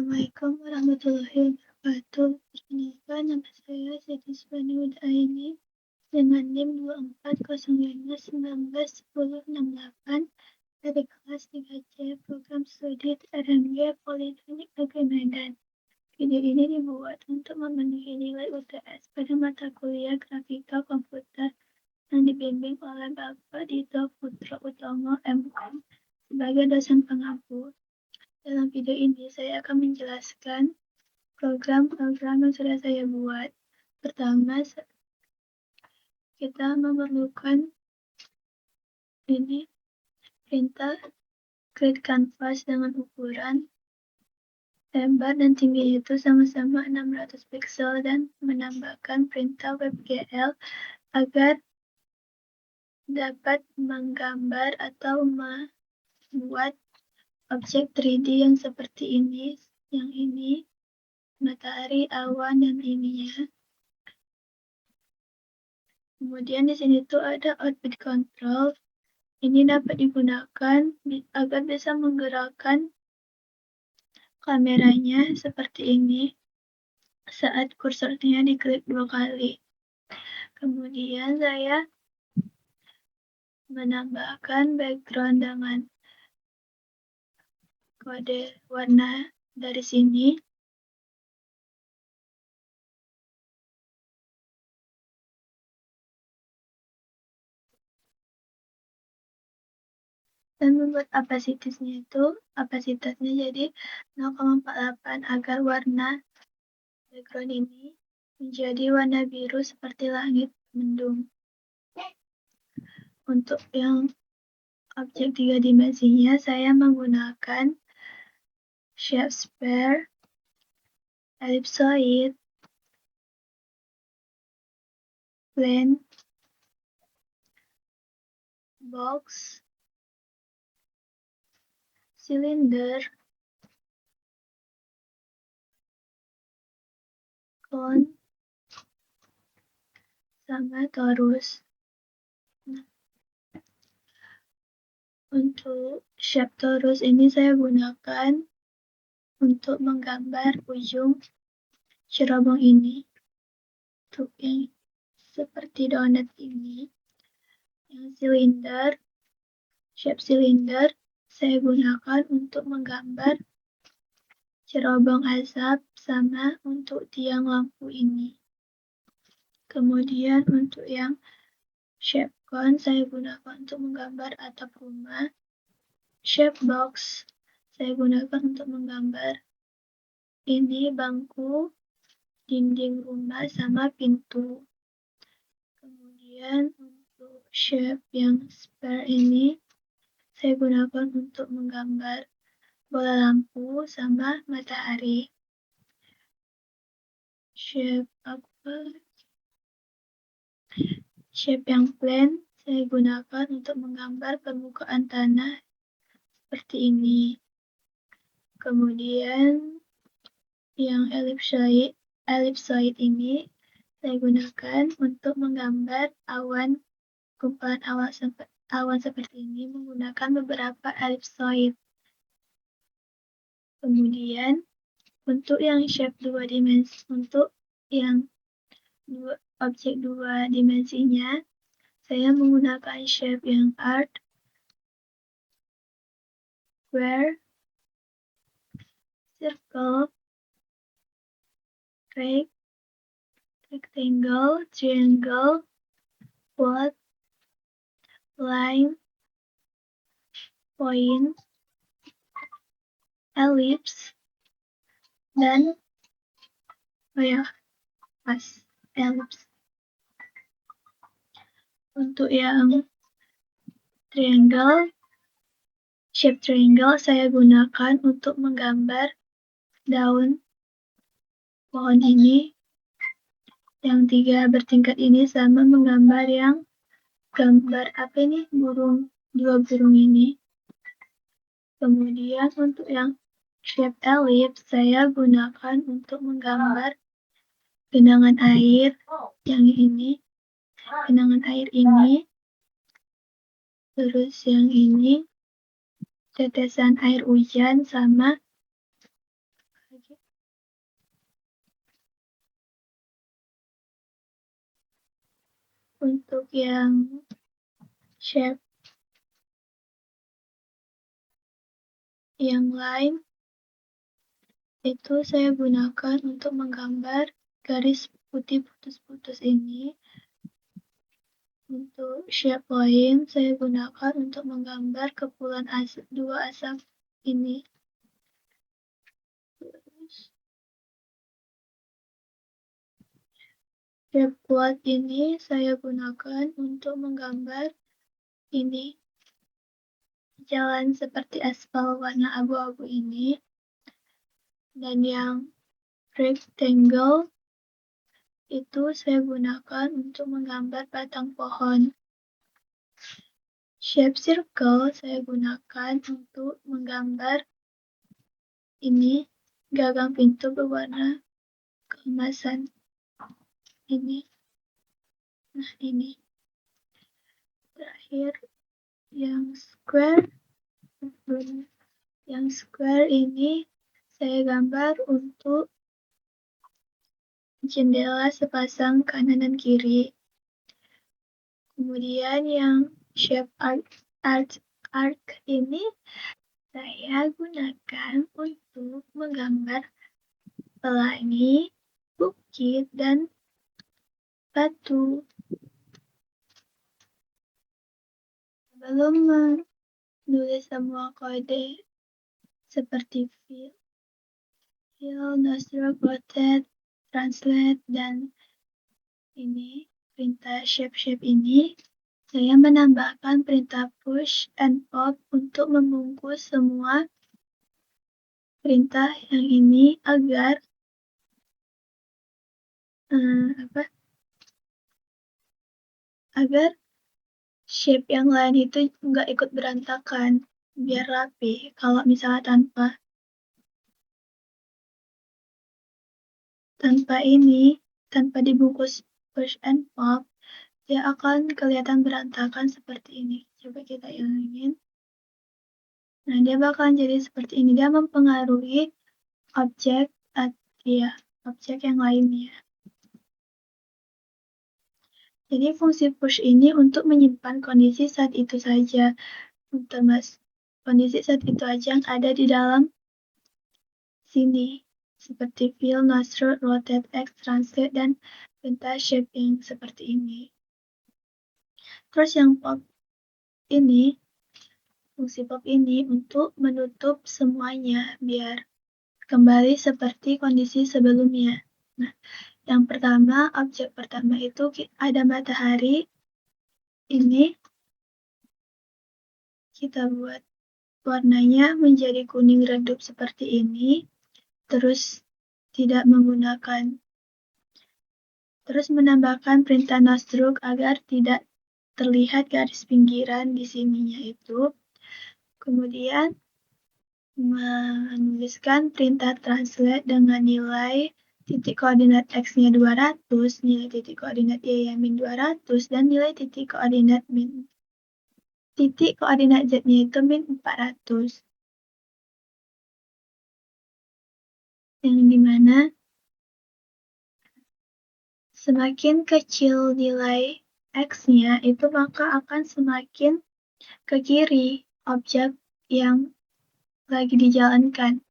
Assalamualaikum warahmatullahi wabarakatuh. Perkenalkan, nama saya Siti Subhani Hudaini dengan NIM 2405191068 dari kelas 3C Program Studi RMG Politeknik Negeri Medan. Video ini dibuat untuk memenuhi nilai UTS pada mata kuliah Grafika Komputer yang dibimbing oleh Bapak Dito Putra Utomo MKOM sebagai dosen pengampu. Dalam video ini, saya akan menjelaskan program-program yang sudah saya buat. Pertama, kita memerlukan printer Create Canvas dengan ukuran lebar dan tinggi itu sama-sama 600 pixel dan menambahkan printer WebGL agar dapat menggambar atau membuat objek 3D yang seperti ini, yang ini, matahari, awan, dan ininya. Kemudian di sini tuh ada output control. Ini dapat digunakan agar bisa menggerakkan kameranya seperti ini saat kursornya diklik 2 kali. Kemudian saya menambahkan background dengan kode warna dari sini. Dan membuat kapasitasnya jadi 0,48 agar warna background ini menjadi warna biru seperti langit mendung. Untuk yang objek 3 dimensinya, saya menggunakan shape sphere, ellipsoid, plane, box, cylinder, cone, sama torus. Untuk shape torus ini saya gunakan untuk menggambar ujung cerobong ini. Untuk yang seperti donat ini, yang silinder, shape silinder, saya gunakan untuk menggambar cerobong asap sama untuk tiang lampu ini. Kemudian untuk yang shape cone saya gunakan untuk menggambar atap rumah. Shape box saya gunakan untuk menggambar ini bangku, dinding rumah, sama pintu. Kemudian untuk shape yang sphere ini saya gunakan untuk menggambar bola lampu sama matahari. Shape yang plane saya gunakan untuk menggambar permukaan tanah seperti ini. Kemudian yang ellipsoid ini saya gunakan untuk menggambar awan, kumpulan awan seperti ini menggunakan beberapa ellipsoid. Kemudian untuk yang shape 2 dimensi, untuk yang objek 2 dimensinya, saya menggunakan shape yang arc, square, circle, rectangle, triangle, quad, line, point, ellipse, dan ellipse. Untuk yang shape triangle saya gunakan untuk menggambar daun pohon ini. Yang 3 bertingkat ini sama menggambar yang gambar dua burung ini. Kemudian untuk yang shape ellipse saya gunakan untuk menggambar genangan air yang ini, genangan air ini, terus yang ini tetesan air hujan sama Untuk yang shape yang lain itu saya gunakan untuk menggambar garis putih putus-putus ini. Untuk shape lain saya gunakan untuk menggambar kepulan dua asap ini. Shape quad ini saya gunakan untuk menggambar ini. Jalan seperti aspal warna abu-abu ini. Dan yang rectangle itu saya gunakan untuk menggambar batang pohon. Shape circle saya gunakan untuk menggambar ini gagang pintu berwarna keemasan ini. Nah, ini terakhir yang square. Yang square ini saya gambar untuk jendela sepasang kanan dan kiri. Kemudian yang shape arc ini saya gunakan untuk menggambar pelangi, bukit, dan batu. Sebelum menulis semua kode seperti fill, no stroke, rotate, translate, dan ini perintah shape ini, saya menambahkan perintah push and pop untuk membungkus semua perintah yang ini agar shape yang lain itu nggak ikut berantakan, biar rapi. Kalau misalnya tanpa dibungkus push and pop, dia akan kelihatan berantakan seperti ini. Coba kita ilangin. Nah, dia bakalan jadi seperti ini. Dia mempengaruhi objek yang lainnya. Jadi fungsi push ini untuk menyimpan kondisi saat itu saja. Kondisi saat itu aja yang ada di dalam sini. Seperti fill, nostril, rotate, X, translate, dan perintah shaping seperti ini. Terus yang pop ini, fungsi pop ini untuk menutup semuanya biar kembali seperti kondisi sebelumnya. Nah, yang pertama, objek pertama itu ada matahari. Ini kita buat warnanya menjadi kuning redup seperti ini. Terus menambahkan perintah no stroke agar tidak terlihat garis pinggiran di sininya itu. Kemudian menuliskan perintah translate dengan nilai titik koordinat X-nya 200, nilai titik koordinat Y-nya min 200, dan nilai titik koordinat Z-nya itu min 400. Yang dimana semakin kecil nilai X-nya itu maka akan semakin ke kiri objek yang lagi dijalankan.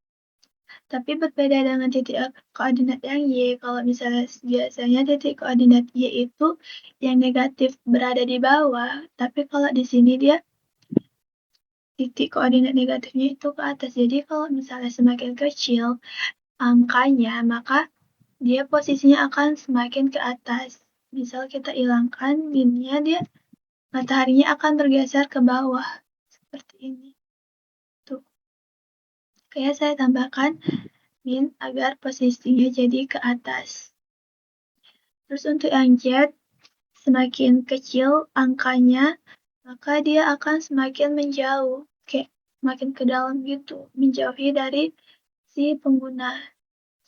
Tapi berbeda dengan titik koordinat yang Y, kalau misalnya biasanya titik koordinat Y itu yang negatif berada di bawah, tapi kalau di sini dia titik koordinat negatifnya itu ke atas. Jadi kalau misalnya semakin kecil angkanya, maka dia posisinya akan semakin ke atas. Misal kita hilangkan minnya, dia mataharinya akan bergeser ke bawah seperti ini. Tuh. Kayak saya tambahkan min agar posisinya jadi ke atas. Terus untuk yang Z, semakin kecil angkanya, maka dia akan semakin menjauh, kayak makin ke dalam gitu, menjauhi dari si pengguna.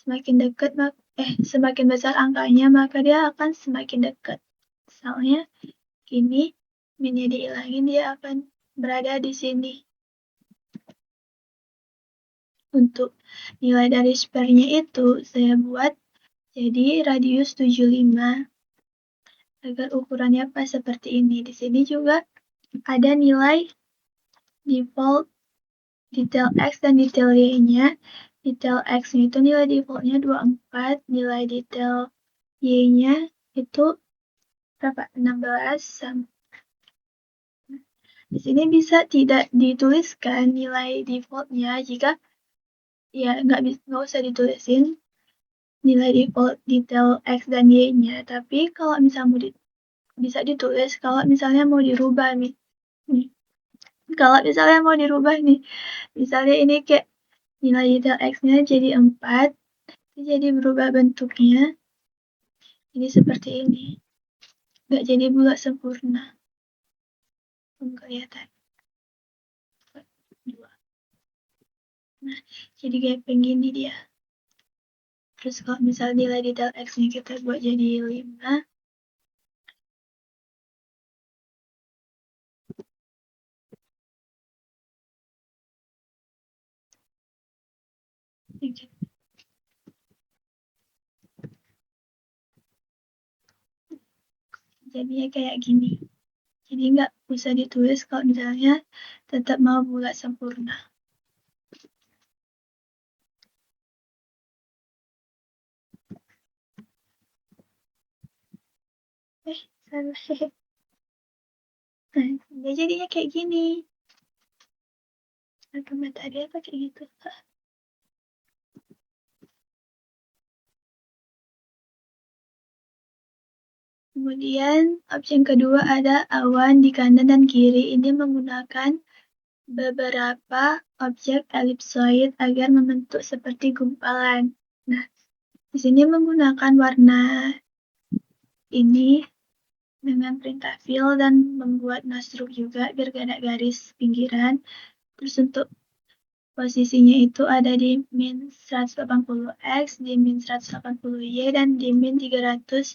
Semakin besar angkanya, maka dia akan semakin dekat. Misalnya gini, minnya dihilangin, dia akan berada di sini. Untuk nilai dari spernya itu saya buat jadi radius 75. agar ukurannya pas seperti ini. Di sini juga ada nilai default detail X dan detail Y-nya. Detail X itu nilai defaultnya 24, nilai detail Y-nya itu berapa? 16. Di sini bisa tidak dituliskan nilai defaultnya jika ya nggak usah ditulisin nilai default detail X dan Y-nya. Tapi kalau misalnya bisa ditulis kalau misalnya mau dirubah nih. Kalau misalnya mau dirubah nih, misalnya ini kayak nilai detail X-nya jadi 4, jadi berubah bentuknya. Ini seperti ini. Nggak jadi bulat sempurna. Kelihatan. Nah, jadi kayak begini dia. Terus kalau misalnya nilai detail X-nya kita buat jadi 5, jadinya kayak gini. Jadi nggak usah ditulis kalau misalnya tetap mau bulat sempurna. Salah. Nah, dia jadinya kayak gini. Argumen tadi apa kayak gitu? Kemudian opsi kedua ada awan di kanan dan kiri. Ini menggunakan beberapa objek elipsoid agar membentuk seperti gumpalan. Nah, di sini menggunakan warna ini dengan perintah fill dan membuat nasruk juga biar gak ada garis pinggiran. Terus untuk posisinya itu ada di min 180x, di min 180y, dan di min 300z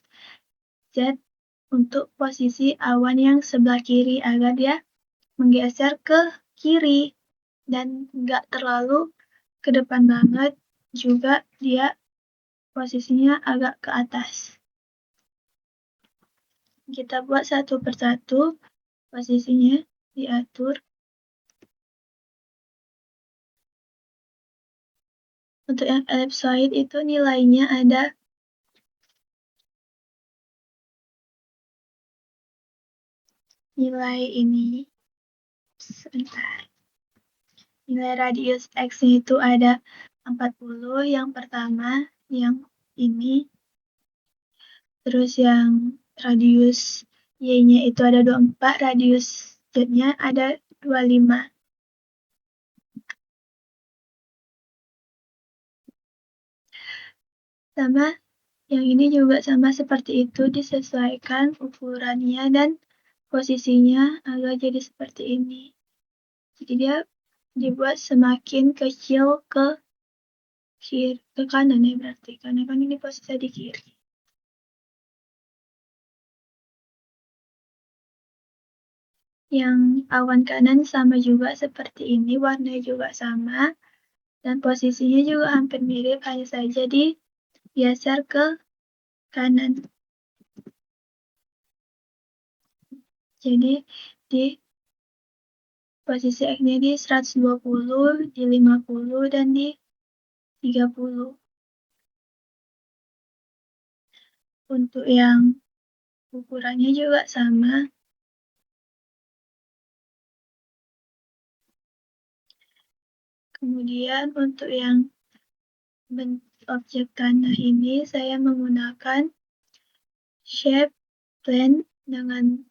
untuk posisi awan yang sebelah kiri agar dia menggeser ke kiri dan nggak terlalu ke depan banget, juga dia posisinya agak ke atas. Kita buat satu persatu posisinya diatur. Untuk yang ellipsoid itu nilainya ada nilai ini. Sebentar. Nilai radius X-nya itu ada 40, yang pertama, yang ini. Terus yang radius Y-nya itu ada 24, radius Z-nya ada 25. Sama yang ini juga sama seperti itu, disesuaikan ukurannya dan posisinya agar jadi seperti ini. Jadi dia dibuat semakin kecil ke kanan ya berarti, karena kan ini posisi di kiri. Yang awan kanan sama juga seperti ini, warnanya juga sama, dan posisinya juga hampir mirip, hanya saja digeser ke kanan. Jadi di posisi X-nya di 120, di 50, dan di 30. Untuk yang ukurannya juga sama. Kemudian untuk yang objek tanah ini saya menggunakan shape plane dengan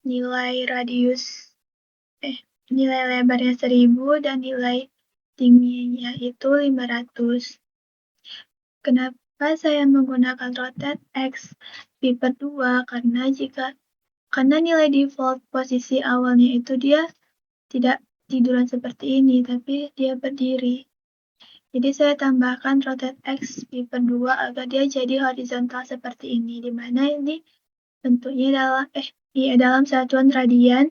nilai nilai lebarnya 1000 dan nilai tingginya itu 500. Kenapa saya menggunakan rotate X pi per 2? Karena nilai default posisi awalnya itu dia tidak tiduran seperti ini, tapi dia berdiri. Jadi saya tambahkan rotate X pi per 2 agar dia jadi horizontal seperti ini, di mana ini bentuknya dalam satuan radian.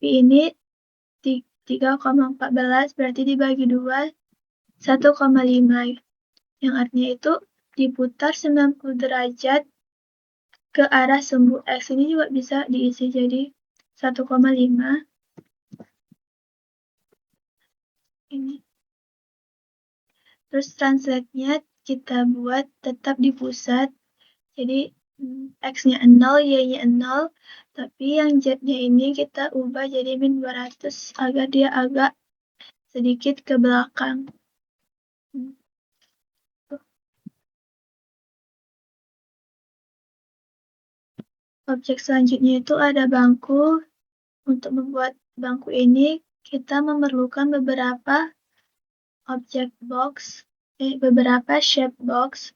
Pi ini 3,14 berarti dibagi 2 1,5, yang artinya itu diputar 90 derajat ke arah sumbu X ini juga bisa diisi jadi 1,5 ini. Terus translate-nya kita buat tetap di pusat. Jadi X-nya 0, Y-nya 0, tapi yang Z-nya ini kita ubah jadi min 200 agar dia agak sedikit ke belakang. Objek selanjutnya itu ada bangku. Untuk membuat bangku ini, kita memerlukan beberapa beberapa shape box.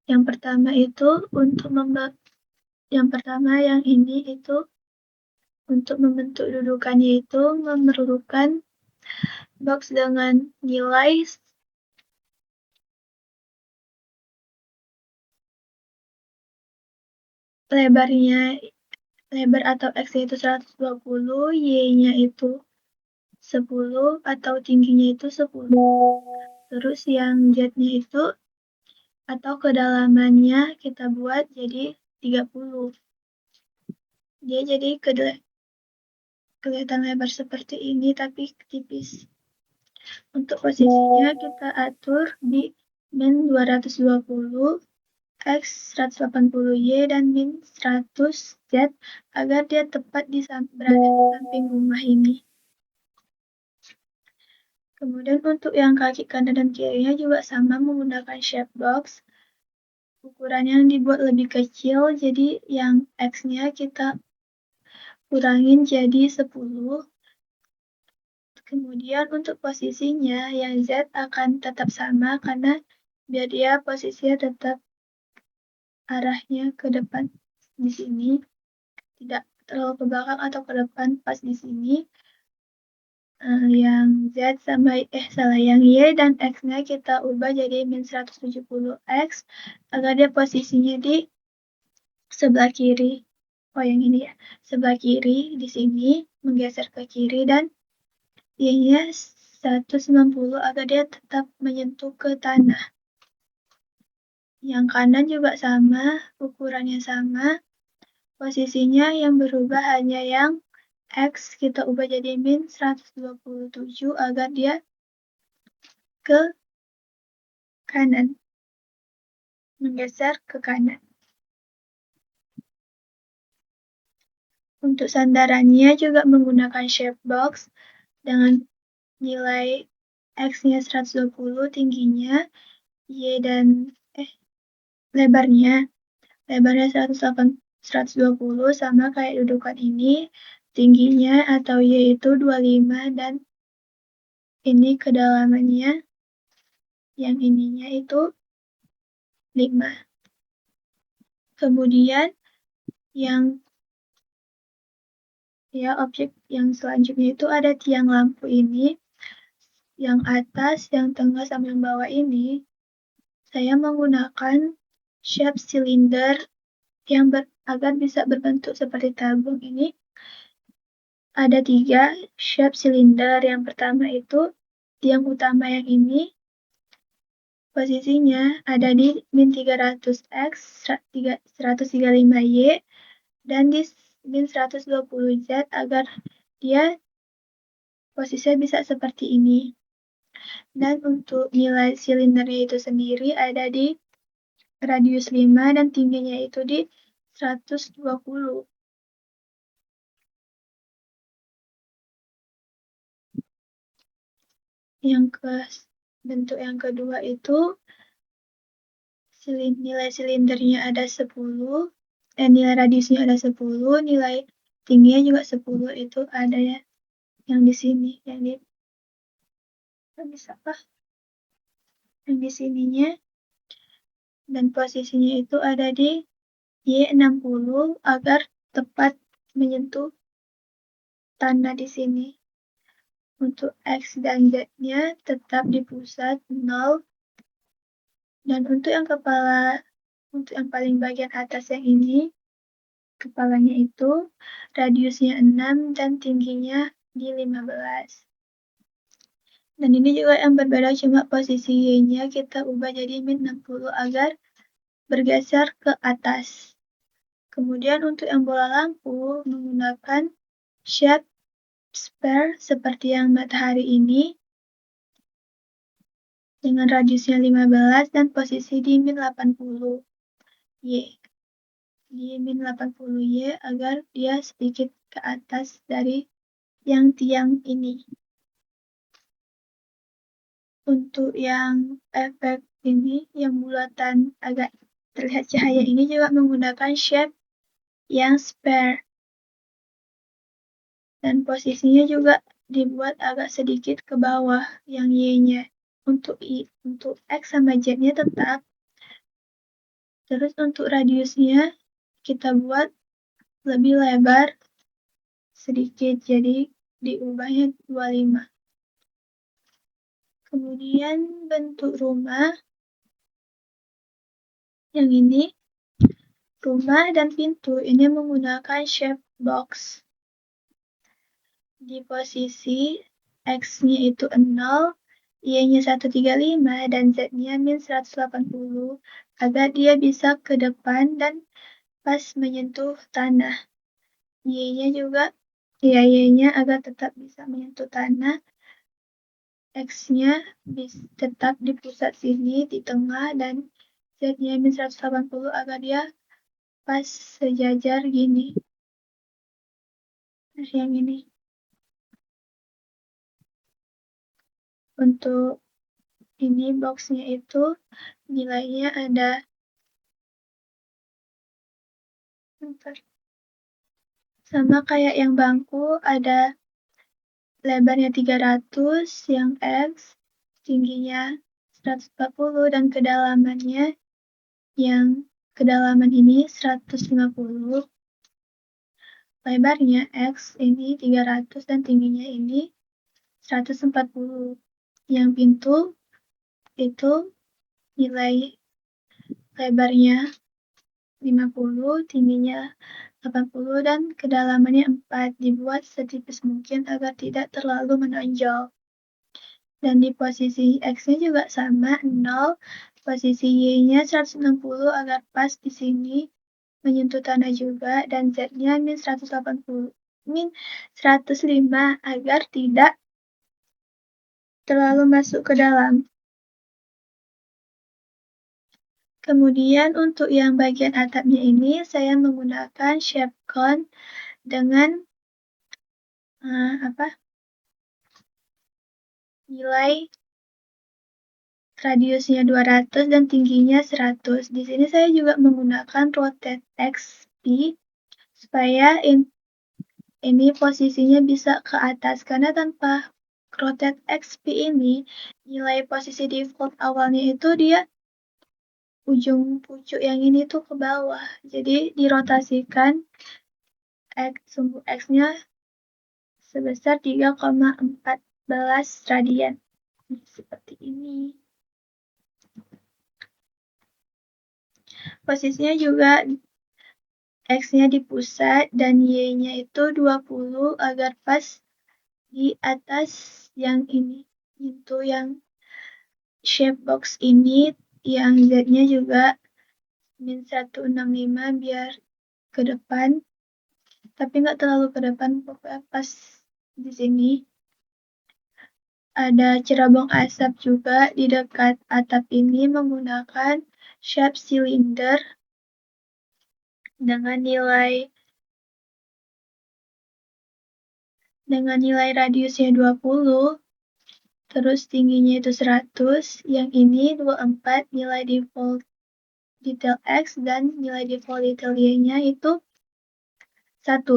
Yang pertama yang ini itu untuk membentuk dudukannya itu memerlukan box dengan nilai lebar atau X-nya itu 120, Y-nya itu 10 atau tingginya itu 10. Terus yang Z-nya itu atau kedalamannya kita buat jadi 30. Dia jadi kelihatan lebar seperti ini tapi tipis. Untuk posisinya kita atur di min 220, X 180Y dan min 100 Z agar dia tepat berada di samping rumah ini. Kemudian untuk yang kaki kanan dan kirinya juga sama menggunakan shape box. Ukuran yang dibuat lebih kecil, jadi yang X-nya kita kurangin jadi 10. Kemudian untuk posisinya, yang Z akan tetap sama karena biar dia posisinya tetap arahnya ke depan di sini, tidak terlalu ke belakang atau ke depan pas di sini. Yang Z yang Y dan X-nya kita ubah jadi min 170X agar dia posisinya di sebelah kiri. Oh, yang ini ya. Sebelah kiri di sini, menggeser ke kiri dan Y-nya 190 agar dia tetap menyentuh ke tanah. Yang kanan juga sama, ukurannya sama. Posisinya yang berubah hanya yang X kita ubah jadi min 127 agar dia ke kanan. Menggeser ke kanan. Untuk sandarannya juga menggunakan shape box dengan nilai X-nya 120, tingginya, Y dan lebarnya 120 sama kayak dudukan ini, tingginya atau Y itu 25 dan ini kedalamannya yang ininya itu 5. Kemudian objek yang selanjutnya itu ada tiang lampu ini. Yang atas, yang tengah, sama yang bawah ini saya menggunakan shape silinder yang agar bisa berbentuk seperti tabung ini. Ada 3 shape silinder. Yang pertama itu tiang utama yang ini. Posisinya ada di min 300X, 135Y, dan di min 120Z agar dia posisinya bisa seperti ini. Dan untuk nilai silindernya itu sendiri ada di radius 5 dan tingginya itu di 120. Bentuk yang kedua itu nilai silindernya ada 10, nilai radiusnya ada 10, nilai tingginya juga 10, itu ada ya yang di sini, yang di sininya, dan posisinya itu ada di Y60 agar tepat menyentuh tanah di sini. Untuk X dan Z-nya tetap di pusat 0. Dan untuk yang paling bagian atas yang ini, kepalanya itu radiusnya 6 dan tingginya di 15. Dan ini juga yang berbeda, cuma posisi Y-nya kita ubah jadi min 60 agar bergeser ke atas. Kemudian untuk yang bola lampu menggunakan shape sphere seperti yang matahari ini dengan radiusnya 15 dan posisi di min 80 Y. Di min 80 Y agar dia sedikit ke atas dari yang tiang ini. Untuk yang efek ini, yang bulatan agak terlihat cahaya ini juga menggunakan shape yang sphere. Dan posisinya juga dibuat agak sedikit ke bawah yang Y-nya. Untuk X sama Z-nya tetap. Terus untuk radiusnya kita buat lebih lebar sedikit, jadi diubahnya 25. Kemudian bentuk rumah yang ini, rumah dan pintu ini menggunakan shape box. Di posisi X-nya itu 0, Y-nya 135, dan Z-nya min 180, agar dia bisa ke depan dan pas menyentuh tanah. Y-nya juga, Y-nya agar tetap bisa menyentuh tanah. X-nya tetap di pusat sini, di tengah, dan Z-nya min 180 agar dia pas sejajar gini. Nah, yang ini. Untuk ini boxnya itu nilainya ada sama kayak yang bangku, ada lebarnya 300 yang X, tingginya 140, dan kedalamannya yang kedalaman ini 150. Lebarnya X ini 300 dan tingginya ini 140. Yang pintu itu nilai lebarnya 50, tingginya 80, dan kedalamannya 4, dibuat setipis mungkin agar tidak terlalu menonjol. Dan di posisi X-nya juga sama, 0, posisi Y-nya 160 agar pas di sini menyentuh tanah juga, dan Z-nya min 180, min 105 agar tidak terlalu masuk ke dalam. Kemudian untuk yang bagian atapnya ini saya menggunakan shape cone dengan nilai radiusnya 200 dan tingginya 100. Di sini saya juga menggunakan rotate XP supaya ini posisinya bisa ke atas, karena tanpa rotate XP ini nilai posisi default awalnya itu dia ujung pucuk yang ini tuh ke bawah, jadi dirotasikan sumbu X-nya sebesar 3,14 radian. Seperti ini. Posisinya juga X-nya di pusat dan Y-nya itu 20 agar pas di atas yang ini. Itu yang shape box ini, yang Z-nya juga min 165 biar ke depan. Tapi nggak terlalu ke depan, pokoknya pas di sini. Ada cerabang asap juga di dekat atap ini menggunakan shape cylinder dengan nilai radiusnya 20, terus tingginya itu 100, yang ini 24, nilai default detail X, dan nilai default detail Y-nya itu 1.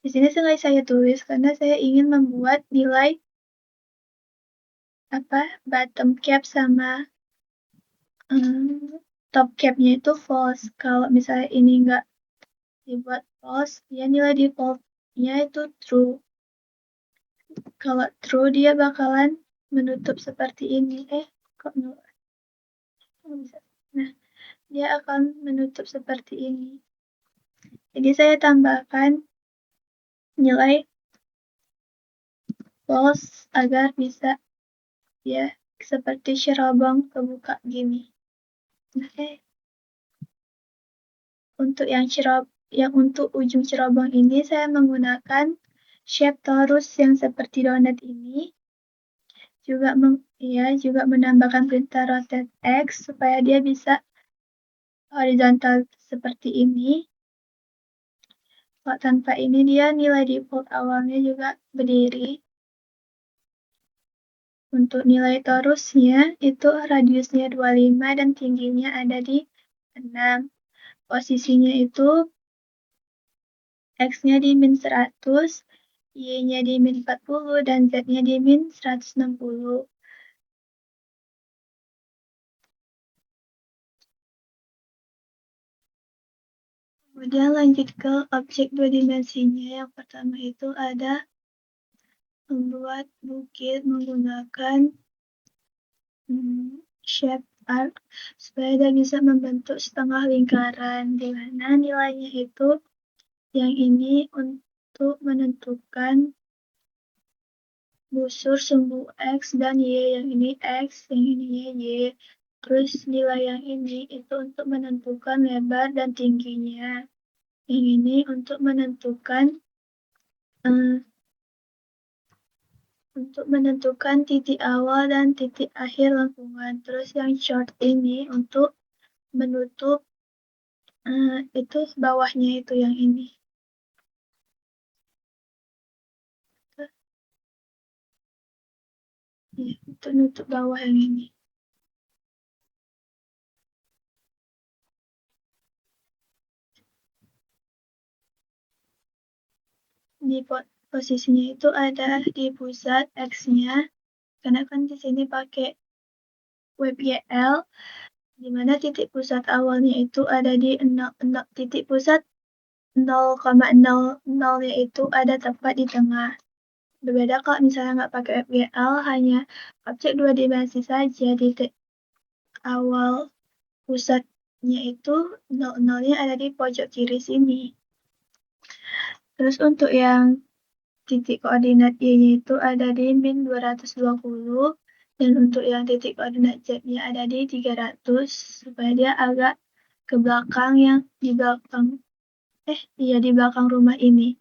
Di sini sengaja saya tulis karena saya ingin membuat nilai bottom cap sama top capnya itu false. Kalau misalnya ini nggak dibuat false, ya nilai defaultnya itu true. Kalau true, dia bakalan menutup seperti ini. Kok bisa? Nah, dia akan menutup seperti ini. Jadi saya tambahkan nilai false agar bisa ya seperti cerobong kebuka gini. Untuk untuk ujung cerobong ini saya menggunakan shape torus yang seperti donat ini. Juga menambahkan perintah rotate X supaya dia bisa horizontal seperti ini. Kalau tanpa ini dia nilai default awalnya juga berdiri. Untuk nilai torusnya itu radiusnya 25 dan tingginya ada di 6. Posisinya itu X-nya di min 100, Y-nya di min 40, dan Z-nya di min 160. Kemudian lanjut ke objek dua dimensinya. Yang pertama itu ada membuat bukit menggunakan shape arc supaya dia bisa membentuk setengah lingkaran, di mana nilainya itu yang ini untuk menentukan busur sumbu X dan Y, yang ini X, yang ini Y. Terus nilai yang ini itu untuk menentukan lebar dan tingginya. Yang ini untuk menentukan titik awal dan titik akhir lengkungan. Terus yang short ini untuk menutup itu bawahnya itu yang ini. Ya, untuk nutup bawah yang ini. Di posisinya itu ada di pusat X-nya, karena kan di sini pakai WebGL, di mana titik pusat awalnya itu ada di 0, titik pusat 0,00-nya itu ada tepat di tengah. Berbeda kalau misalnya nggak pakai WebGL, hanya objek dua dimensi saja, titik awal pusatnya itu 0,0-nya ada di pojok kiri sini. Terus untuk yang titik koordinat Y-nya itu ada di min 220, dan untuk yang titik koordinat Z-nya ada di 300, supaya dia agak ke belakang di belakang rumah ini.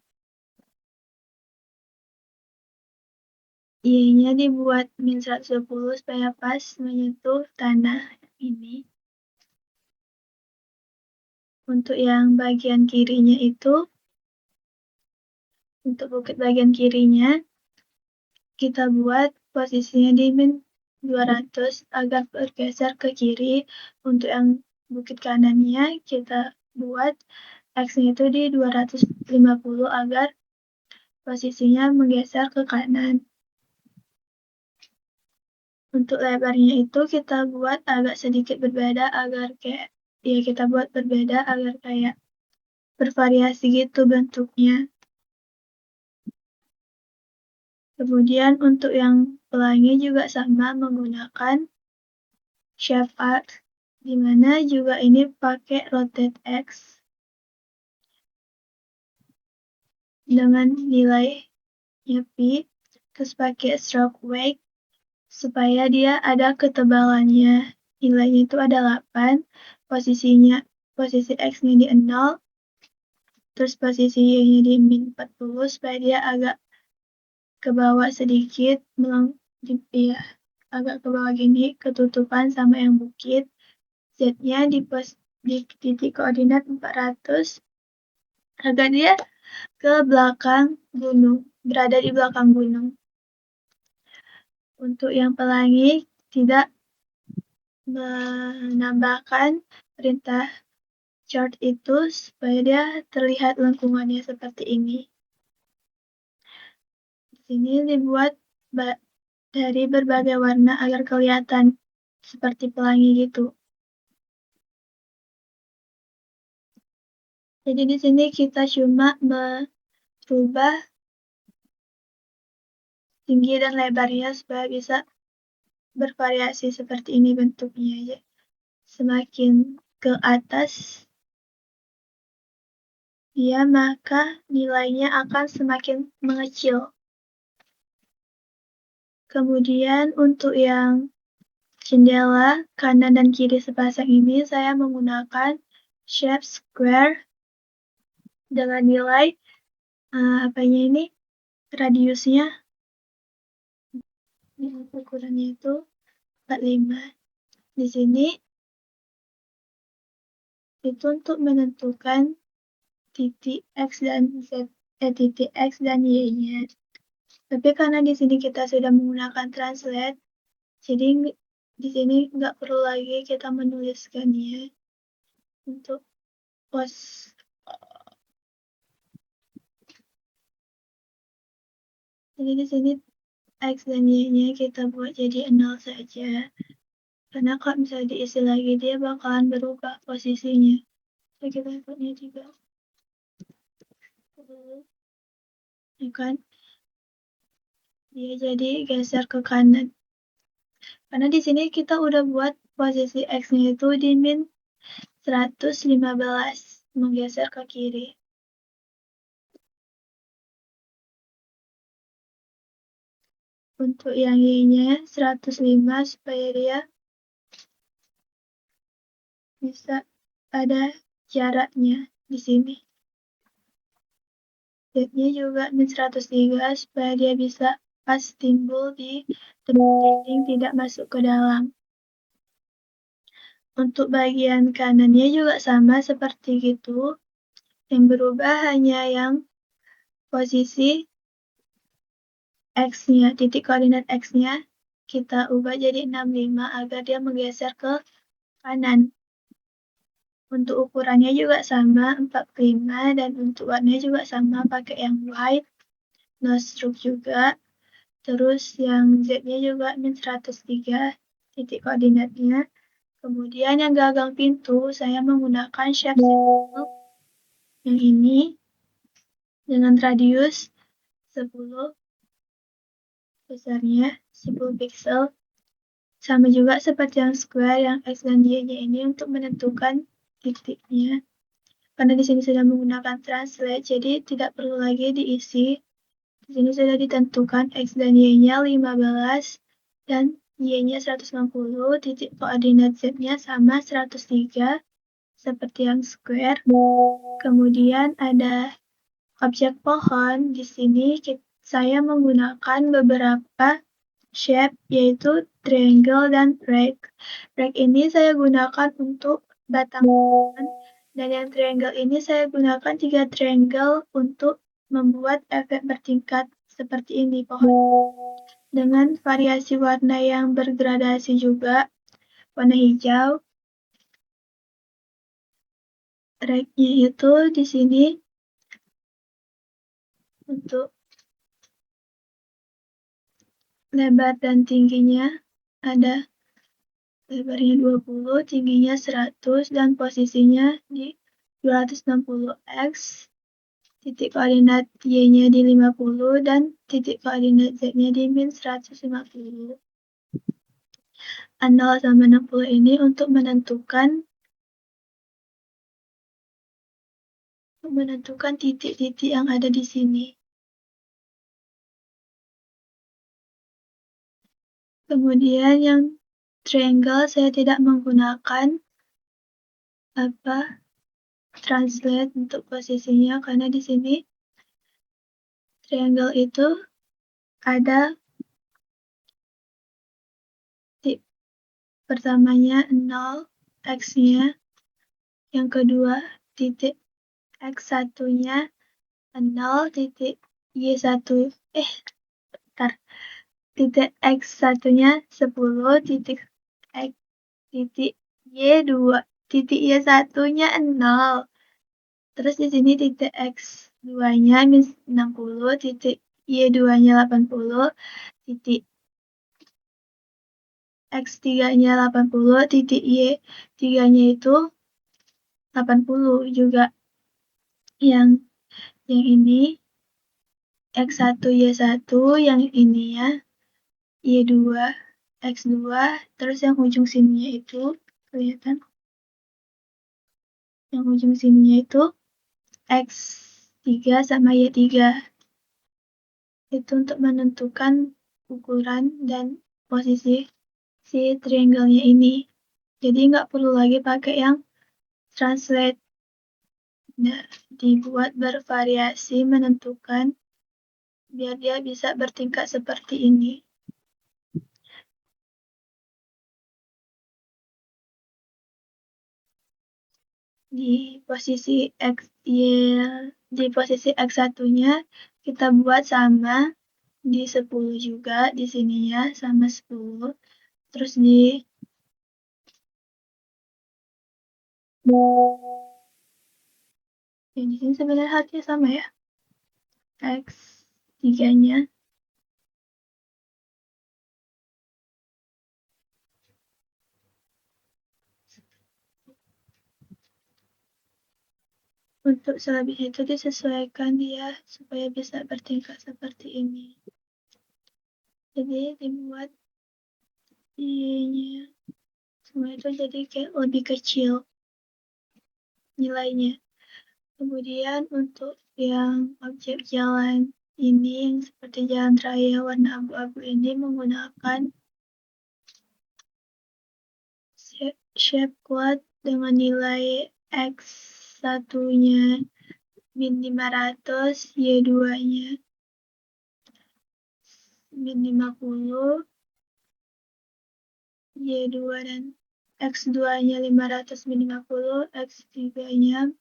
Y-nya dibuat min 120 supaya pas menyentuh tanah ini. Untuk yang bagian kirinya itu, untuk bukit bagian kirinya, kita buat posisinya di min 200 agar bergeser ke kiri. Untuk yang bukit kanannya, kita buat X-nya itu di 250 agar posisinya menggeser ke kanan. Untuk lebarnya itu kita buat agak sedikit berbeda agar kayak bervariasi gitu bentuknya. Kemudian untuk yang pelangi juga sama menggunakan shape arc, di mana juga ini pakai rotate X dengan nilai pi, terus pakai stroke weight supaya dia ada ketebalannya. Nilainya itu ada 8, posisi X-nya di 0, terus posisi Y-nya di min 40 supaya dia agak ke bawah sedikit, agak ke bawah gini, ketutupan sama yang bukit. Z-nya di titik koordinat 400 agar dia ke belakang gunung, berada di belakang gunung. Untuk yang pelangi tidak menambahkan perintah chart itu supaya dia terlihat lengkungannya seperti ini. Di sini dibuat dari berbagai warna agar kelihatan seperti pelangi gitu. Jadi di sini kita cuma merubah tinggi dan lebarnya supaya bisa bervariasi seperti ini bentuknya ya. Semakin ke atas dia, maka nilainya akan semakin mengecil. Kemudian untuk yang jendela kanan dan kiri sepasang ini saya menggunakan shape square dengan nilai radiusnya ukurannya itu 45. Di sini itu untuk menentukan titik X dan Z, titik X dan Y-nya. Tapi karena di sini kita sudah menggunakan translate, jadi di sini nggak perlu lagi kita menuliskannya untuk pos. Jadi di sini X dan Y-nya kita buat jadi 0 saja. Karena kalau misalnya diisi lagi, dia bakalan berubah posisinya. Jadi kita buatnya juga. Ya kan? Dia jadi geser ke kanan. Karena di sini kita udah buat posisi X-nya itu di min 115, menggeser ke kiri. Untuk yang Y-nya 105 supaya dia bisa ada jaraknya di sini. Z-nya juga min 103 supaya dia bisa pas timbul di tempat dinding, tidak masuk ke dalam. Untuk bagian kanannya juga sama seperti itu. Yang berubah hanya yang posisi X-nya, titik koordinat X-nya kita ubah jadi 65 agar dia menggeser ke kanan. Untuk ukurannya juga sama 45 dan untuk warnanya juga sama pakai yang white, no stroke juga. Terus yang Z-nya juga min 103 titik koordinatnya. Kemudian yang gagang pintu saya menggunakan shape circle yang ini dengan radius 10, besarnya 10 pixel. Sama juga seperti yang square, yang X dan Y-nya ini untuk menentukan titiknya. Karena di sini sudah menggunakan translate, jadi tidak perlu lagi diisi. Di sini sudah ditentukan X dan Y-nya 15 dan Y-nya 160, titik koordinat Z-nya sama 103 seperti yang square. Kemudian ada objek pohon. Di sini saya menggunakan beberapa shape yaitu triangle dan rake. Rake ini saya gunakan untuk batang pohon dan yang triangle ini saya gunakan 3 triangle untuk membuat efek bertingkat seperti ini pohon. Dengan variasi warna yang bergradasi juga, warna hijau. Rake-nya itu di sini untuk lebar dan tingginya ada lebarnya 20, tingginya 100 dan posisinya di 260x, titik koordinat Y-nya di 50 dan titik koordinat Z-nya di min 150. 0 sama 60 ini untuk menentukan titik-titik yang ada di sini. Kemudian yang triangle saya tidak menggunakan translate untuk posisinya karena di sini triangle itu ada pertamanya 0 X-nya, yang kedua titik X1-nya 0, titik Y1 titik X1-nya 10, titik Y2 titik Y1-nya 0. Terus di sini titik X2-nya min 60, titik Y2-nya 80, titik X3-nya 80, titik Y3-nya itu 80 juga. Yang ini X1, Y1, yang ini ya Y2, X2, terus yang ujung sininya itu kelihatan. Yang ujung sininya itu X3 sama Y3. Itu untuk menentukan ukuran dan posisi si triangle-nya ini. Jadi nggak perlu lagi pakai yang translate dibuat bervariasi menentukan biar dia bisa bertingkat seperti ini. Di posisi X1-nya kita buat sama di 10 juga, di sininya sama 10. Terus di sini sebenarnya harusnya sama ya. X3-nya. Untuk selebihnya itu disesuaikan dia supaya bisa bertingkat seperti ini. Jadi dibuat Y-nya semua itu jadi kayak lebih kecil nilainya. Kemudian untuk yang objek jalan ini yang seperti jalan raya warna abu-abu ini menggunakan shape quad dengan nilai X1-nya min 500, Y2-nya min 50, Y2 dan X2-nya 500 min 50, X3-nya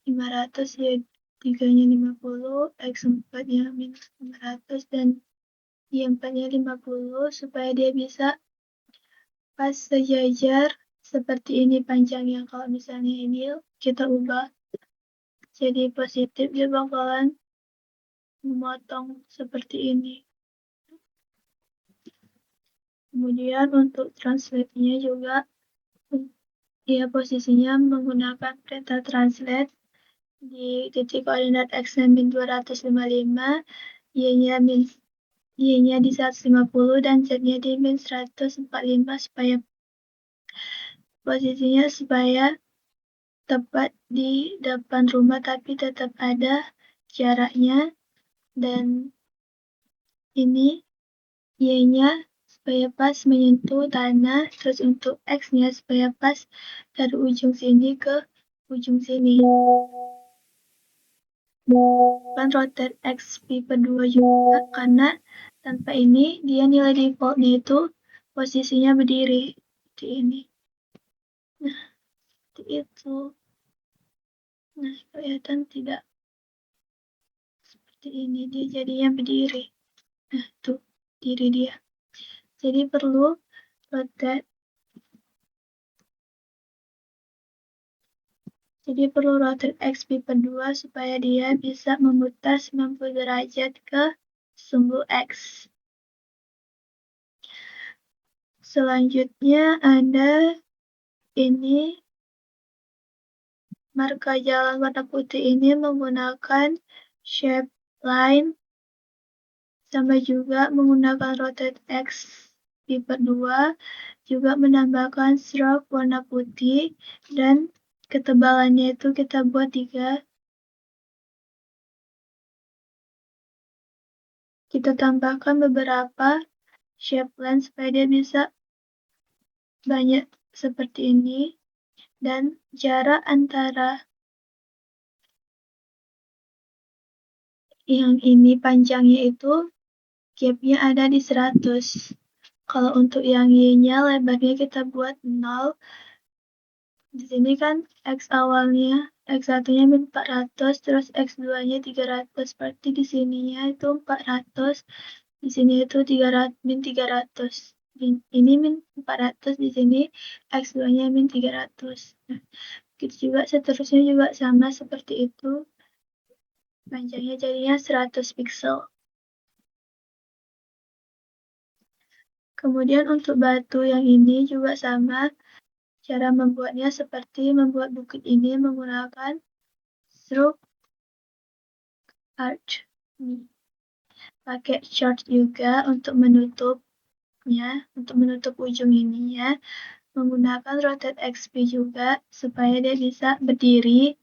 500, Y3-nya 50, X4-nya minus 500, dan Y4-nya 50, supaya dia bisa pas sejajar seperti ini panjangnya. Kalau misalnya ini kita ubah jadi positif, dia bakalan memotong seperti ini. Kemudian untuk translate-nya juga ya posisinya menggunakan perintah translate di titik koordinat X-nya min 255, Y-nya di 150 dan Z-nya di min 145 supaya posisinya tepat di depan rumah tapi tetap ada jaraknya, dan ini Y-nya supaya pas menyentuh tanah, terus untuk X-nya supaya pas dari ujung sini ke ujung sini. Kan rotate X pi per 2 juga, karena tanpa ini dia nilai defaultnya itu posisinya berdiri seperti ini. Nah, seperti itu. Nah, kelihatan tidak seperti ini, dia jadinya berdiri. Nah, tuh diri dia. Jadi perlu rotate. Jadi perlu rotate X pi per 2 supaya dia bisa memutar 90 derajat ke sumbu X. Selanjutnya ada ini marka jalan warna putih ini menggunakan shape line sama juga menggunakan rotate X pi per 2, juga menambahkan stroke warna putih, dan ketebalannya itu kita buat 3. Kita tambahkan beberapa shape line supaya dia bisa banyak seperti ini, dan jarak antara yang ini panjangnya itu gapnya ada di 100. Kalau untuk yang Y-nya lebarnya kita buat 0. Di sini kan X awalnya, X1-nya min 400, terus X2-nya 300. Berarti di sininya itu 400, di sini itu min 300. Ini min 400, di sini X2-nya min 300. Nah, gitu juga seterusnya juga sama seperti itu. Panjangnya jadinya 100 pixel. Kemudian untuk batu yang ini juga sama. Cara membuatnya seperti membuat bukit ini menggunakan stroke arch. Pakai chart juga untuk menutupnya, untuk menutup ujung ininya. Menggunakan rotate XP juga supaya dia bisa berdiri.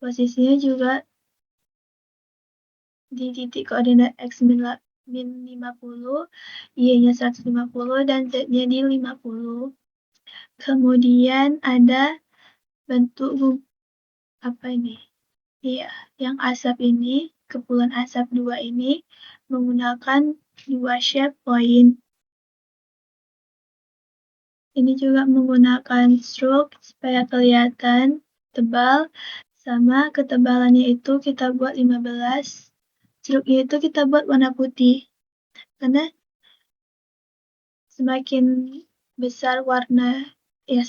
Posisinya juga di titik koordinat X min 50, Y-nya 150, dan Z-nya di 50. Kemudian ada bentuk apa ini? Iya, yang asap ini, kepulan asap 2 ini menggunakan 2 shape point. Ini juga menggunakan stroke supaya kelihatan tebal, sama ketebalannya itu kita buat 15. Stroke-nya itu kita buat warna putih. Karena semakin besar warna, ya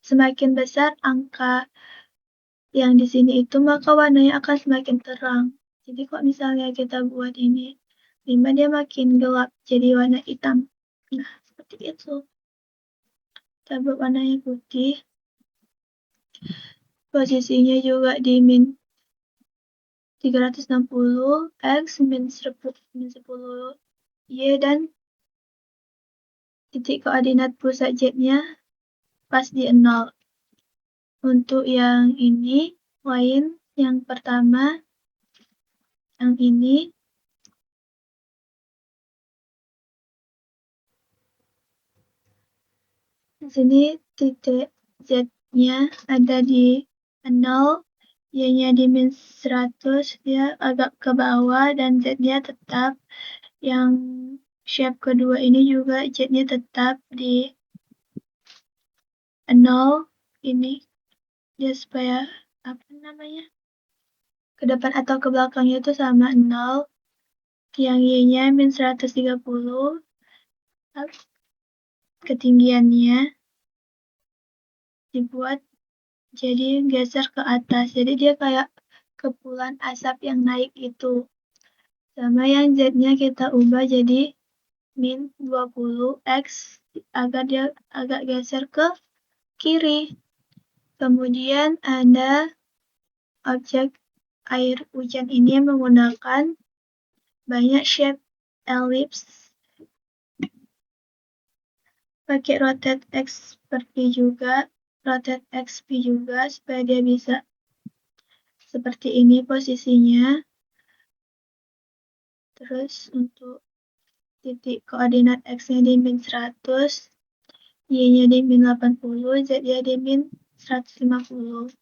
semakin besar angka yang di sini itu, maka warnanya akan semakin terang. Jadi kalau misalnya kita buat ini 5, dia makin gelap, jadi warna hitam. Nah, seperti itu. Kita buat warnanya putih. Posisinya juga di min 360 X, min 10 Y, dan titik koordinat pusat Z-nya pas di 0. Untuk yang ini, poin yang pertama, yang ini, di sini titik Z-nya ada di 0, Y-nya di min 100, dia agak ke bawah, dan Z-nya tetap. Yang shape kedua ini juga Z-nya tetap di 0, ini dia supaya apa namanya, ke depan atau ke belakangnya itu sama 0. Yang Y-nya min 130, ketinggiannya dibuat jadi geser ke atas, jadi dia kayak kepulan asap yang naik itu. Sama yang Z-nya kita ubah jadi min 20 X agar dia agak geser ke kiri. Kemudian ada objek air hujan ini menggunakan banyak shape ellipse, pakai rotate XP juga, rotate XP juga supaya dia bisa seperti ini posisinya. Terus untuk titik koordinat X-nya di min 100, Y-nya di min 80, Z-nya di min 150.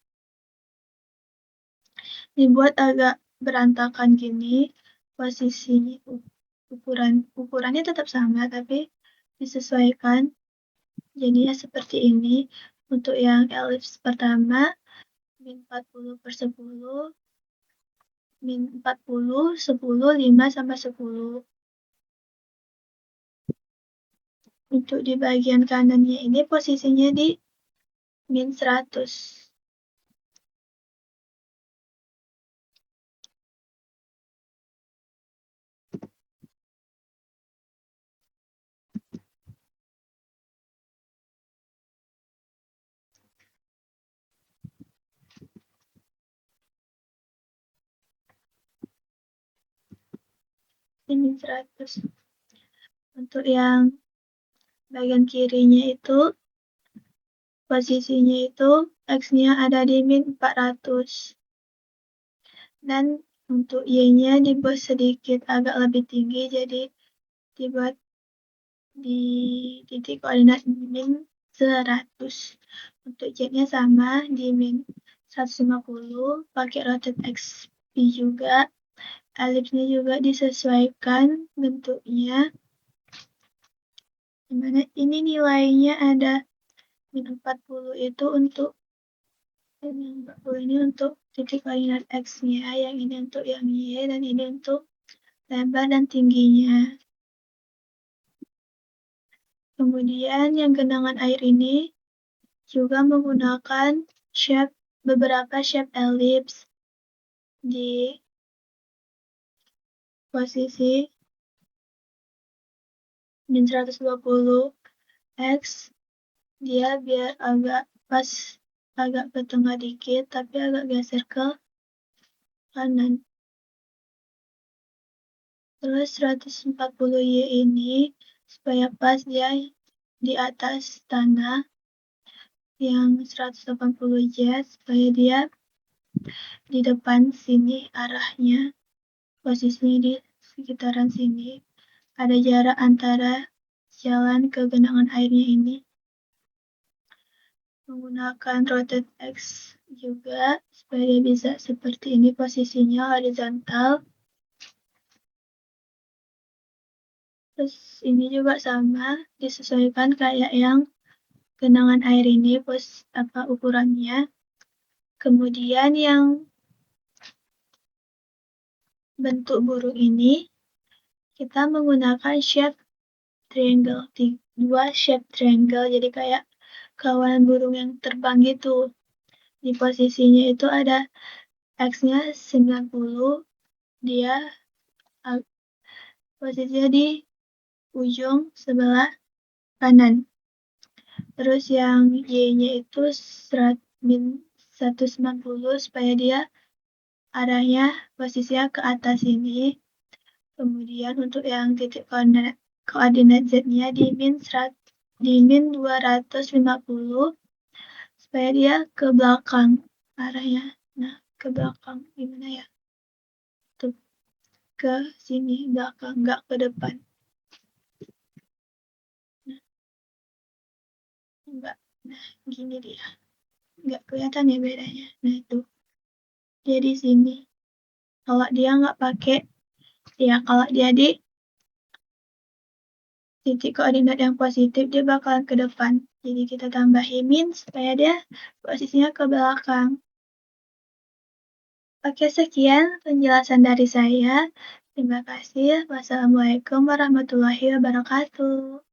Dibuat agak berantakan gini, posisinya ukurannya tetap sama tapi disesuaikan jadinya seperti ini. Untuk yang ellipse pertama min 40 per 10, min 40, 10, 5 sampai 10. Untuk di bagian kanannya ini posisinya di min 100. Di min 100. Untuk yang bagian kirinya itu posisinya itu X-nya ada di min 400. Dan untuk Y-nya dibuat sedikit agak lebih tinggi, jadi dibuat di titik koordinat min 100. Untuk Z-nya sama di min 150, pakai rotate XP juga. Ellipse-nya juga disesuaikan bentuknya. Dimana ini nilainya ada min 40 itu untuk ini 40 ini untuk titik koordinat X-nya, yang ini untuk yang Y, dan ini untuk lebar dan tingginya. Kemudian yang genangan air ini juga menggunakan beberapa shape ellipse di posisi min 120 X. Dia biar agak pas, agak ke tengah dikit, tapi agak geser ke kanan. Terus 140 Y ini supaya pas dia di atas tanah. Yang 180 Y supaya dia di depan sini arahnya. Posisinya di sekitaran sini. Ada jarak antara jalan ke genangan airnya ini. menggunakan rotate X juga supaya dia bisa seperti ini posisinya horizontal. Terus ini juga sama, disesuaikan kayak yang genangan air ini ukurannya. Kemudian yang bentuk burung ini kita menggunakan shape triangle, dua shape triangle, jadi kayak kawanan burung yang terbang gitu. Di posisinya itu ada X-nya 90, dia posisinya di ujung sebelah kanan. Terus yang Y-nya itu 190 supaya dia arahnya posisinya ke atas ini. Kemudian untuk yang titik koordinat Z-nya di min 250 supaya dia ke belakang arahnya. Nah, ke belakang gimana ya? Tuh, ke sini belakang, nggak ke depan. Nah, enggak. Nah, gini dia. Nggak kelihatan ya bedanya. Nah, itu. Dia di sini. Kalau dia nggak pakai, ya kalau dia di titik koordinat yang positif, dia bakalan ke depan. Jadi kita tambahin min supaya dia posisinya ke belakang. Oke, sekian penjelasan dari saya. Terima kasih. Wassalamualaikum warahmatullahi wabarakatuh.